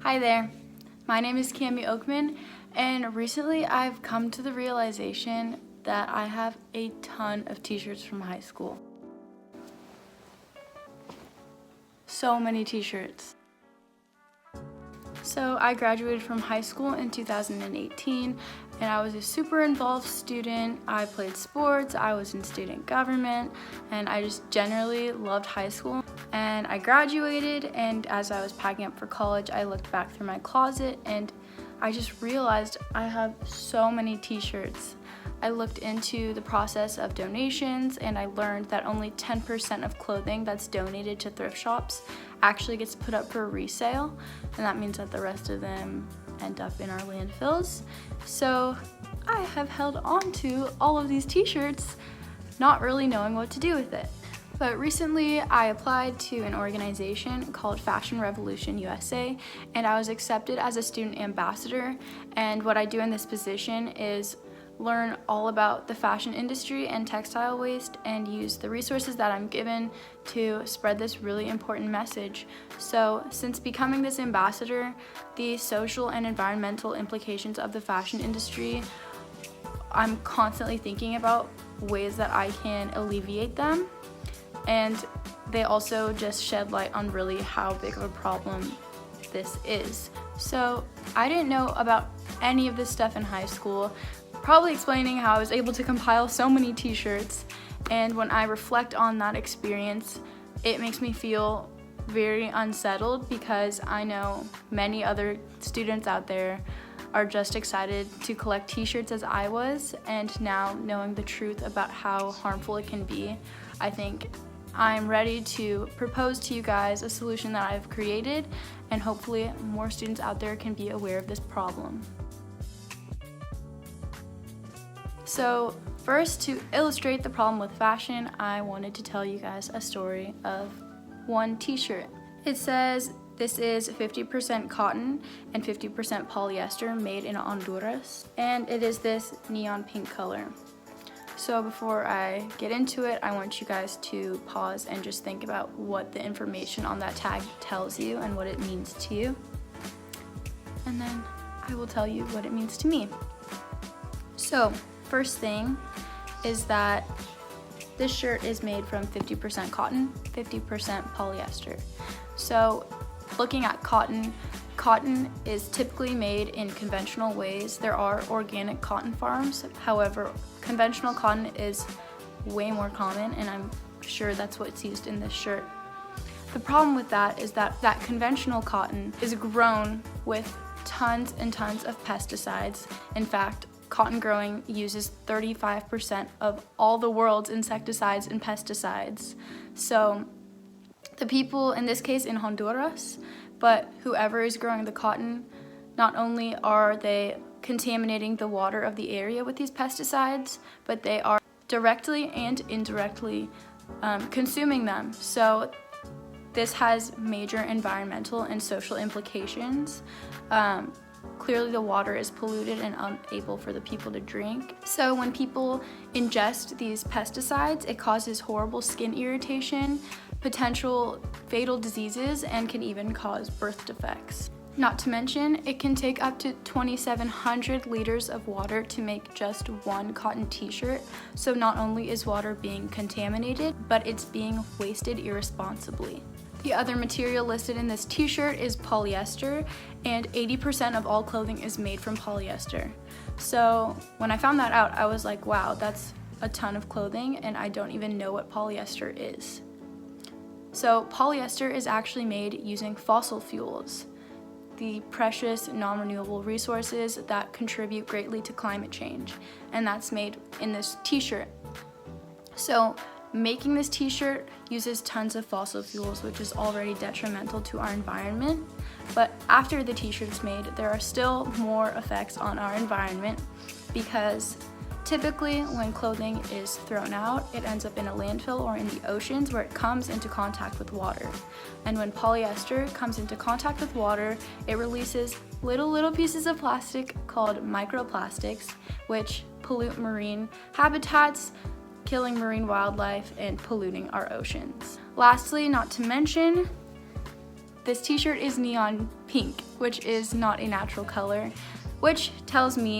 Hi there, my name is Cami Oakman, and recently I've come to the realization that I have a ton of t-shirts from high school. So many t-shirts. So I graduated from high school in 2018, and I was a super involved student. I played sports, I was in student government, and I just generally loved high school. And I graduated, and as I was packing up for college, I looked back through my closet and I just realized I have so many t-shirts. I looked into the process of donations, and I learned that only 10% of clothing that's donated to thrift shops actually gets put up for resale, and that means that the rest of them end up in our landfills. So I have held on to all of these t-shirts, not really knowing what to do with it. But recently I applied to an organization called Fashion Revolution USA, and I was accepted as a student ambassador. And what I do in this position is learn all about the fashion industry and textile waste and use the resources that I'm given to spread this really important message. So since becoming this ambassador, the social and environmental implications of the fashion industry, I'm constantly thinking about ways that I can alleviate them. And they also just shed light on really how big of a problem this is. So I didn't know about any of this stuff in high school, probably explaining how I was able to compile so many t-shirts. And when I reflect on that experience, it makes me feel very unsettled, because I know many other students out there are just excited to collect t-shirts as I was, and now knowing the truth about how harmful it can be, I think I'm ready to propose to you guys a solution that I've created, and hopefully more students out there can be aware of this problem. So first, to illustrate the problem with fashion, I wanted to tell you guys a story of one t-shirt. It says this is 50% cotton and 50% polyester made in Honduras, and it is this neon pink color. So before I get into it, I want you guys to pause and just think about what the information on that tag tells you and what it means to you. And then I will tell you what it means to me. So first thing is that this shirt is made from 50% cotton, 50% polyester. So looking at cotton is typically made in conventional ways. There are organic cotton farms, however, conventional cotton is way more common, and I'm sure that's what's used in this shirt. The problem with that is that conventional cotton is grown with tons and tons of pesticides. In fact, cotton growing uses 35% of all the world's insecticides and pesticides. So the people, in this case in Honduras, but whoever is growing the cotton, not only are they contaminating the water of the area with these pesticides, but they are directly and indirectly consuming them. So this has major environmental and social implications. Clearly the water is polluted and unable for the people to drink. So when people ingest these pesticides, it causes horrible skin irritation, potential fatal diseases, and can even cause birth defects. Not to mention, it can take up to 2,700 liters of water to make just one cotton t-shirt. So not only is water being contaminated, but it's being wasted irresponsibly. The other material listed in this t-shirt is polyester, and 80% of all clothing is made from polyester. So when I found that out, I was like, wow, that's a ton of clothing, and I don't even know what polyester is. So polyester is actually made using fossil fuels, the precious non-renewable resources that contribute greatly to climate change, and that's made in this t-shirt. So making this t-shirt uses tons of fossil fuels, which is already detrimental to our environment. But after the t-shirt is made, there are still more effects on our environment, because typically when clothing is thrown out, it ends up in a landfill or in the oceans, where it comes into contact with water. And when polyester comes into contact with water, it releases little pieces of plastic called microplastics, which pollute marine habitats, killing marine wildlife and polluting our oceans. Lastly, not to mention, this t-shirt is neon pink, which is not a natural color, which tells me